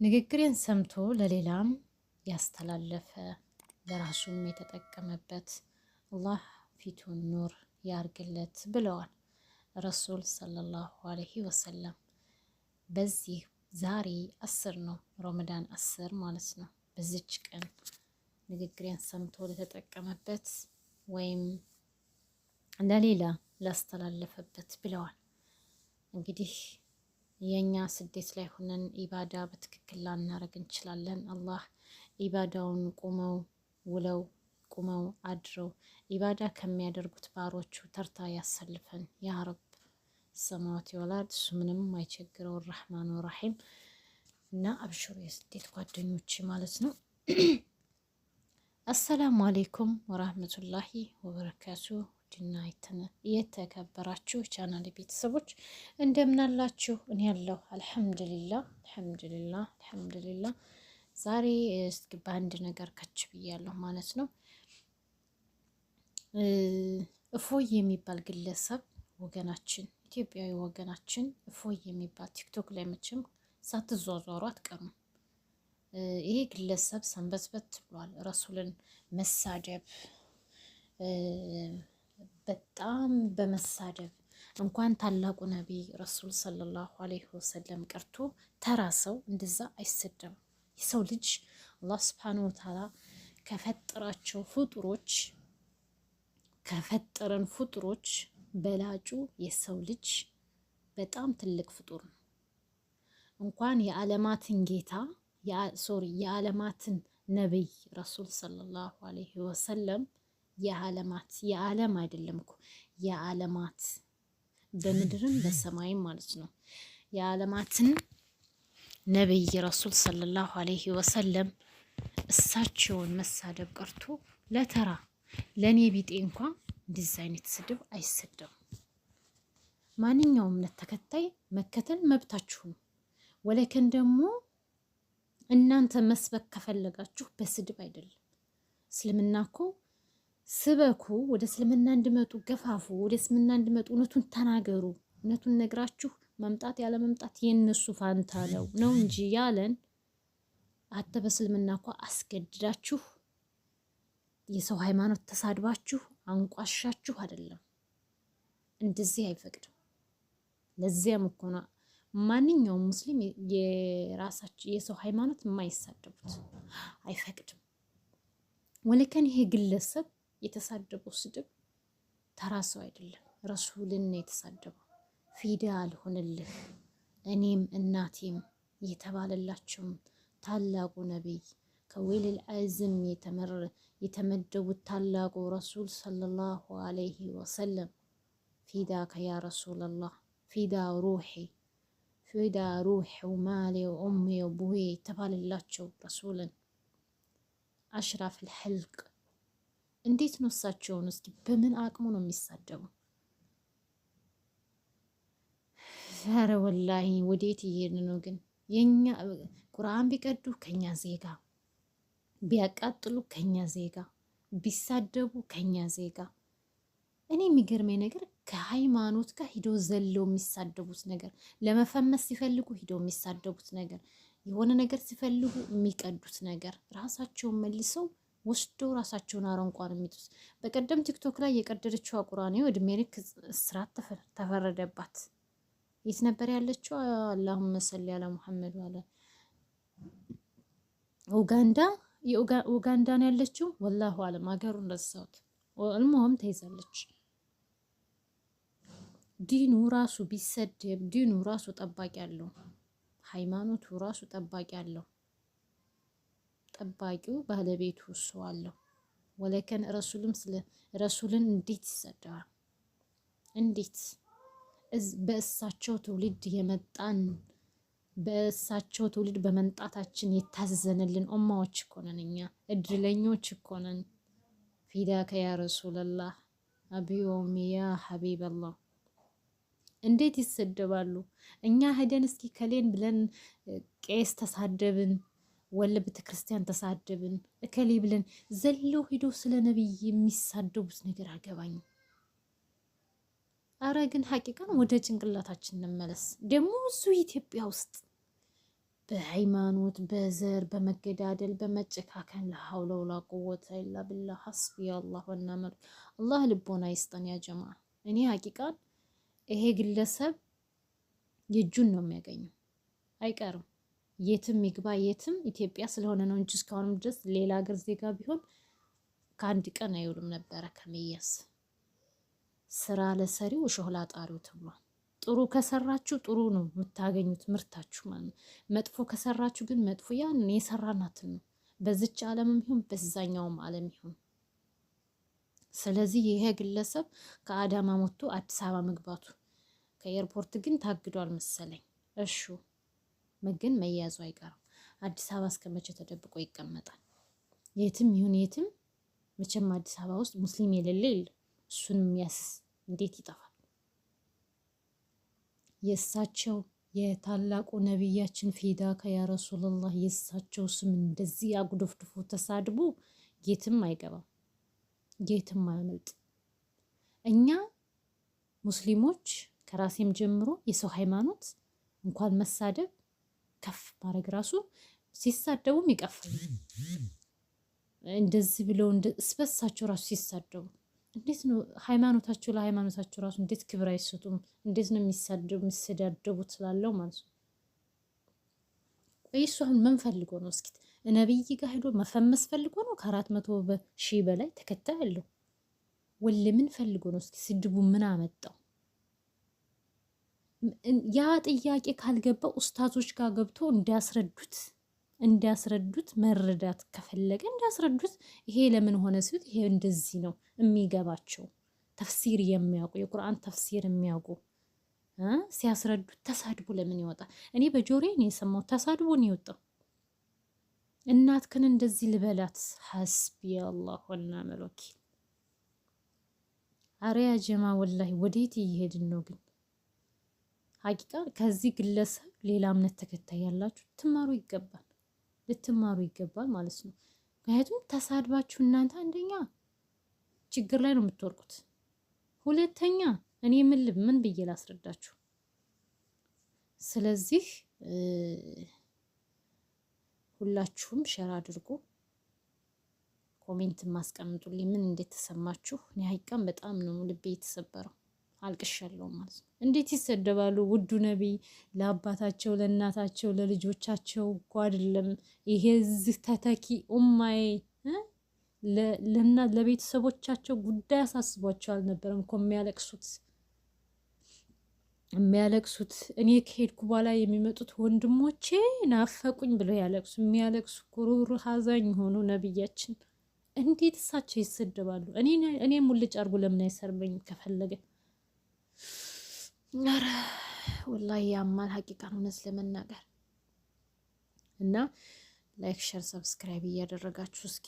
ንግግሬን ሰምቶ ለሌላም ያስተላለፈ ለራሱም የተጠቀመበት አላህ ፊቱን ኑር ያርግለት ብለዋል ረሱል ሰለላሁ ዐለይሂ ወሰለም። በዚህ ዛሬ 10 ነው ረመዳን 10 ማለት ነው። በዚች ቀን ንግግሬን ሰምቶ ለተጠቀመበት ወይም ለሌላ ላስተላለፈበት ብለዋል። እንግዲህ የኛ ስደት ላይ ሆነን ኢባዳ በትክክል ላናረግ እንችላለን። አላህ ኢባዳውን ቁመው ውለው ቁመው አድረው ኢባዳ ከሚያደርጉት ባሮቹ ተርታ ያሰልፈን ያ ረብ። ሰማዋት ወላድ እሱ ምንም አይቸግረው ረህማኑ ረሂም። እና አብሽሩ የስደት ጓደኞች ማለት ነው። አሰላሙ አሌይኩም ወራህመቱላሂ ወበረካቱ። ድና የተከበራችሁ ቻናል ቤተሰቦች እንደምናላችሁ? እኔ ያለሁ አልሐምዱሊላህ አልሐምዱሊላህ አልሐምዱሊላህ። ዛሬ እስኪ በአንድ ነገር ከች ብያለሁ ማለት ነው። እፎይ የሚባል ግለሰብ ወገናችን ኢትዮጵያዊ ወገናችን እፎይ የሚባል ቲክቶክ ላይ መቼም ሳትዟዟሩ አትቀሩም። ይሄ ግለሰብ ሰንበትበት ብሏል። ረሱልን መሳደብ በጣም በመሳደብ እንኳን ታላቁ ነቢይ ረሱል ሰለላሁ ዐለይሂ ወሰለም ቀርቶ ተራ ሰው እንደዛ አይሰደብም። የሰው ልጅ አላህ ሱብሓነሁ ወተዓላ ከፈጠራቸው ፍጡሮች ከፈጠረን ፍጡሮች በላጩ የሰው ልጅ በጣም ትልቅ ፍጡር ነው። እንኳን የዓለማትን ጌታ የዓለማትን ነቢይ ረሱል ሰለላሁ ዐለይሂ ወሰለም የዓለም አይደለም እኮ የዓለማት በምድርም በሰማይም ማለት ነው። የዓለማትን ነቢይ ረሱል ሰለላሁ ዐለይሂ ወሰለም እሳቸውን መሳደብ ቀርቶ ለተራ ለኔ ቢጤ እንኳን እንደዚህ አይነት ስድብ አይሰደም። ማንኛውም እምነት ተከታይ መከተል መብታችሁ ነው። ወለከን ደግሞ እናንተ መስበክ ከፈለጋችሁ በስድብ አይደለም። እስልምና እኮ ስበኩ፣ ወደ እስልምና እንዲመጡ ገፋፉ፣ ወደ እስልምና እንዲመጡ እውነቱን ተናገሩ። እውነቱን ነግራችሁ መምጣት ያለ መምጣት የነሱ ፋንታ ነው እንጂ ያለን አተ በእስልምና እኮ አስገድዳችሁ የሰው ሃይማኖት ተሳድባችሁ አንቋሻችሁ አይደለም። እንደዚህ አይፈቅድም። ለዚያም እኮ ነው ማንኛውም ሙስሊም የራሳቸው የሰው ሃይማኖት የማይሳደቡት አይፈቅድም። ወለከን ይሄ ግለሰብ የተሳደበው ስድብ ተራ ሰው አይደለም፣ ረሱልን ነው የተሳደበው። ፊዳ አልሆንልህ እኔም እናቴም የተባለላቸውም ታላቁ ነቢይ ከወይልል አዝም የተመደቡት ታላቁ ረሱል ሰለላሁ ዐለይሂ ወሰለም ፊዳ ከያ ረሱላላህ ፊዳ ሩሒ ፊዳ ሩሒ ወማሌ ወኡሜ ወቡሄ የተባለላቸው ረሱልን አሽራፍ ልሕልቅ እንዴት ነው እሳቸውን እስኪ በምን አቅሙ ነው የሚሳደቡ? ኧረ ወላሂ ወዴት እየሄድን ነው? ግን የኛ ቁርአን ቢቀዱ ከኛ ዜጋ፣ ቢያቃጥሉ ከኛ ዜጋ፣ ቢሳደቡ ከኛ ዜጋ። እኔ የሚገርመኝ ነገር ከሃይማኖት ጋር ሂደው ዘለው የሚሳደቡት ነገር፣ ለመፈመስ ሲፈልጉ ሂደው የሚሳደቡት ነገር፣ የሆነ ነገር ሲፈልጉ የሚቀዱት ነገር፣ ራሳቸውን መልሰው ወስደው ራሳቸውን አረንቋ ነው የሚጡት። በቀደም ቲክቶክ ላይ የቀደደችው ቁርአን እድሜ ልክ እስራት ተፈረደባት። የት ነበር ያለችው? አላሁመ ሰሊ አላ ሙሐመድ ዋለ ኡጋንዳ ኡጋንዳ ነው ያለችው። ወላሁ አለም ሀገሩ እንደዛውት እልሞም ተይዛለች። ዲኑ ራሱ ቢሰደብ ዲኑ ራሱ ጠባቂ አለው። ሃይማኖቱ ራሱ ጠባቂ አለው። ጠባቂው ባለቤቱ እሱ አለው። ወለከን ረሱልን እንዴት ይሰደባል? እንዴት በእሳቸው ትውልድ የመጣን በእሳቸው ትውልድ በመንጣታችን የታዘነልን ኡማዎች እኮ ነን እኛ፣ እድለኞች እኮ ነን። ፊዳከ ያ ረሱለላህ አቢ ወኡሚ ያ ሐቢበላህ። እንዴት ይሰደባሉ? እኛ ሄደን እስኪ ከሌን ብለን ቄስ ተሳደብን ወለ ቤተክርስቲያን ተሳደብን እከሌ ብለን ዘለው ሂዶ ስለ ነብይ የሚሳደቡት ነገር አገባኝ። አረ ግን ሐቂቃን ወደ ጭንቅላታችን እንመለስ። ደግሞ እሱ ኢትዮጵያ ውስጥ በሃይማኖት በዘር በመገዳደል በመጨካከል ለሐውለ ወላ ቁወተ ኢላ ቢላህ ሐስቢ አላህ ወነዕመል አላህ ልቦና ይስጠን ያ ጀማ። እኔ ሀቂቃን ይሄ ግለሰብ የእጁን ነው የሚያገኘው፣ አይቀርም የትም ይግባ የትም። ኢትዮጵያ ስለሆነ ነው እንጂ እስካሁንም ድረስ ሌላ ሀገር ዜጋ ቢሆን ከአንድ ቀን አይውልም ነበረ ከመያዝ። ስራ ለሰሪው እሾህ ላጣሪው ተብሏል። ጥሩ ከሰራችሁ ጥሩ ነው የምታገኙት ምርታችሁ ማለት ነው። መጥፎ ከሰራችሁ ግን መጥፎ ያንን የሰራናትን ነው፣ በዚች ዓለምም ይሁን በዛኛውም ዓለም ይሁን። ስለዚህ ይሄ ግለሰብ ከአዳማ ሞቶ አዲስ አበባ መግባቱ ከኤርፖርት ግን ታግዷል መሰለኝ። እሹ ግን መያዙ አይቀርም። አዲስ አበባ እስከ መቼ ተደብቆ ይቀመጣል? የትም ይሁን የትም መቼም አዲስ አበባ ውስጥ ሙስሊም የሌለ የለም። እሱን የሚያስ እንዴት ይጠፋል? የእሳቸው የታላቁ ነቢያችን ፊዳከ ያ ረሱላላህ የእሳቸው ስም እንደዚህ አጉደፍድፎ ተሳድቦ የትም አይገባም፣ የትም አያመልጥ። እኛ ሙስሊሞች ከራሴም ጀምሮ የሰው ሃይማኖት እንኳን መሳደብ ከፍ ማድረግ ራሱ ሲሳደቡም ይቀፋል። እንደዚህ ብለው እስበሳቸው ራሱ ሲሳደቡ እንዴት ነው ሃይማኖታቸው ለሃይማኖታቸው ራሱ እንዴት ክብር አይሰጡም? እንዴት ነው የሚሰዳደቡት ስላለው ማለት ነው። እሱ አሁን ምን ፈልጎ ነው? እስኪ ነብይ ጋር ሄዶ መፈመስ ፈልጎ ነው? ከ400,000 በላይ ተከታይ አለው። ወል ምን ፈልጎ ነው? እስኪ ስድቡ ምን አመጣው? ያ ጥያቄ ካልገባው ኡስታዞች ጋር ገብቶ እንዲያስረዱት መረዳት ከፈለገ እንዲያስረዱት። ይሄ ለምን ሆነ ሲል ይሄ እንደዚህ ነው የሚገባቸው ተፍሲር የሚያውቁ የቁርአን ተፍሲር የሚያውቁ ሲያስረዱት ተሳድቦ ለምን ይወጣል? እኔ በጆሮዬ ነው የሰማሁት፣ ተሳድቦ ነው የወጣው። እናትክን እንደዚህ ልበላት? ሐስቢ አላህ ወነዕመል ወኪል። አረ ያ ጀማ ወላሂ ወዴት እየሄድን ነው ግን? ሀቂቃ ከዚህ ግለሰብ ሌላ እምነት ተከታይ ያላችሁ ልትማሩ ይገባል ማለት ነው። ምክንያቱም ተሳድባችሁ እናንተ አንደኛ ችግር ላይ ነው የምትወርቁት፣ ሁለተኛ እኔ ምን ብዬ ላስረዳችሁ? ስለዚህ ሁላችሁም ሸር አድርጉ፣ ኮሜንት ማስቀምጡልኝ ምን እንዴት ተሰማችሁ። እኔ ሀቂቃም በጣም ነው ልቤ የተሰበረው፣ አልቅሻለሁ ማለት ነው። እንዴት ይሰደባሉ? ውዱ ነቢይ ለአባታቸው ለእናታቸው ለልጆቻቸው እኮ አይደለም ይሄ እዚህ ተተኪ ኡማዬ ለቤተሰቦቻቸው ጉዳይ አሳስቧቸው አልነበረም እኮ የሚያለቅሱት። እኔ ከሄድኩ በኋላ የሚመጡት ወንድሞቼ ናፈቁኝ ብለው የሚያለቅሱ ሩህሩህ አዛኝ ሆኑ ነቢያችን። እንዴት እሳቸው ይሰደባሉ? እኔ ሙልጭ አድርጎ ለምን አይሰርበኝም ከፈለገ? ኧረ ወላሂ ያማል ሀቂቃን እውነት ለመናገር እና ላይክ ሸር ሰብስክራይብ እያደረጋችሁ እስኪ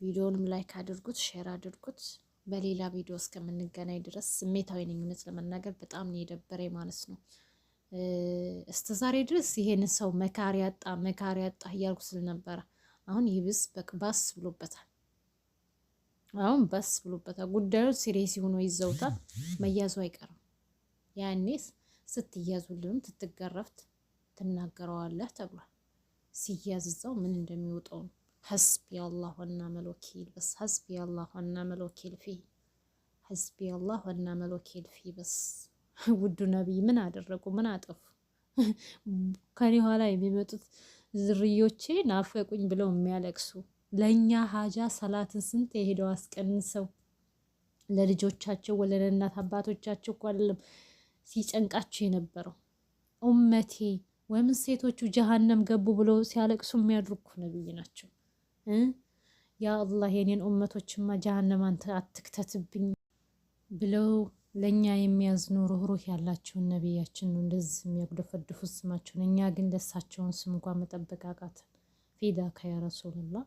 ቪዲዮንም ላይክ አድርጉት፣ ሼር አድርጉት። በሌላ ቪዲዮ እስከምንገናኝ ድረስ ስሜታዊ ነኝ እውነት ለመናገር በጣም ነው የደበረኝ ማለት ነው። እስከ ዛሬ ድረስ ይሄን ሰው መካሪ ያጣ እያልኩ ስል ነበረ። አሁን ይብስ ባስ ብሎበታል። ጉዳዩ ሲሪየስ ሆኖ ይዘውታል። መያዙ አይቀርም። ያኔስ ስትያዙልም ትትገረፍት ትናገረዋለህ ተብሏል። ሲያዝ እዛው ምን እንደሚወጣው ነው። ሐስቢ አላህ ወነዕመል ወኪል በስ ሐስቢ አላህ ወነዕመል ወኪል ፊ ሐስቢ አላህ ወነዕመል ወኪል ፊ በስ። ውዱ ነቢይ ምን አደረጉ? ምን አጠፉ? ከኔ ኋላ የሚመጡት ዝርዮቼ ናፈቁኝ ብለው የሚያለቅሱ ለእኛ ሀጃ ሰላትን ስንት የሄደው አስቀንሰው ለልጆቻቸው ወለ እናት አባቶቻቸው እኮ አይደለም ሲጨንቃቸው የነበረው ኡመቴ ወይም ሴቶቹ ጀሃነም ገቡ ብለው ሲያለቅሱ የሚያድርኩ ነብይ ናቸው። ያ አላህ የኔን ኡመቶችማ ጀሃነም አንተ አትክተትብኝ ብለው ለኛ የሚያዝኑ ሩህሩህ ያላቸውን ነብያችን ነው እንደዚህ የሚያጉደፈድፉት ስማቸውን። እኛ ግን ለሳቸውን ስም እንኳን መጠበቅ አቃተን። ፊዳከ ያ ረሱላህ።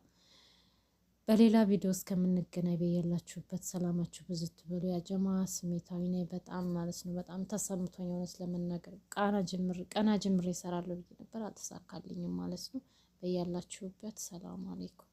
በሌላ ቪዲዮ እስከምንገናኝ በያላችሁበት ሰላማችሁ ብዝት ብሎ። ያ ጀማ ስሜታዊ ነኝ በጣም ማለት ነው። በጣም ተሰምቶኝ ሆነ ስለመናገር ቀና ጀምሬ እሰራለሁ ብዬ ነበር፣ አልተሳካልኝም ማለት ነው። በያላችሁበት ሰላም አለይኩም።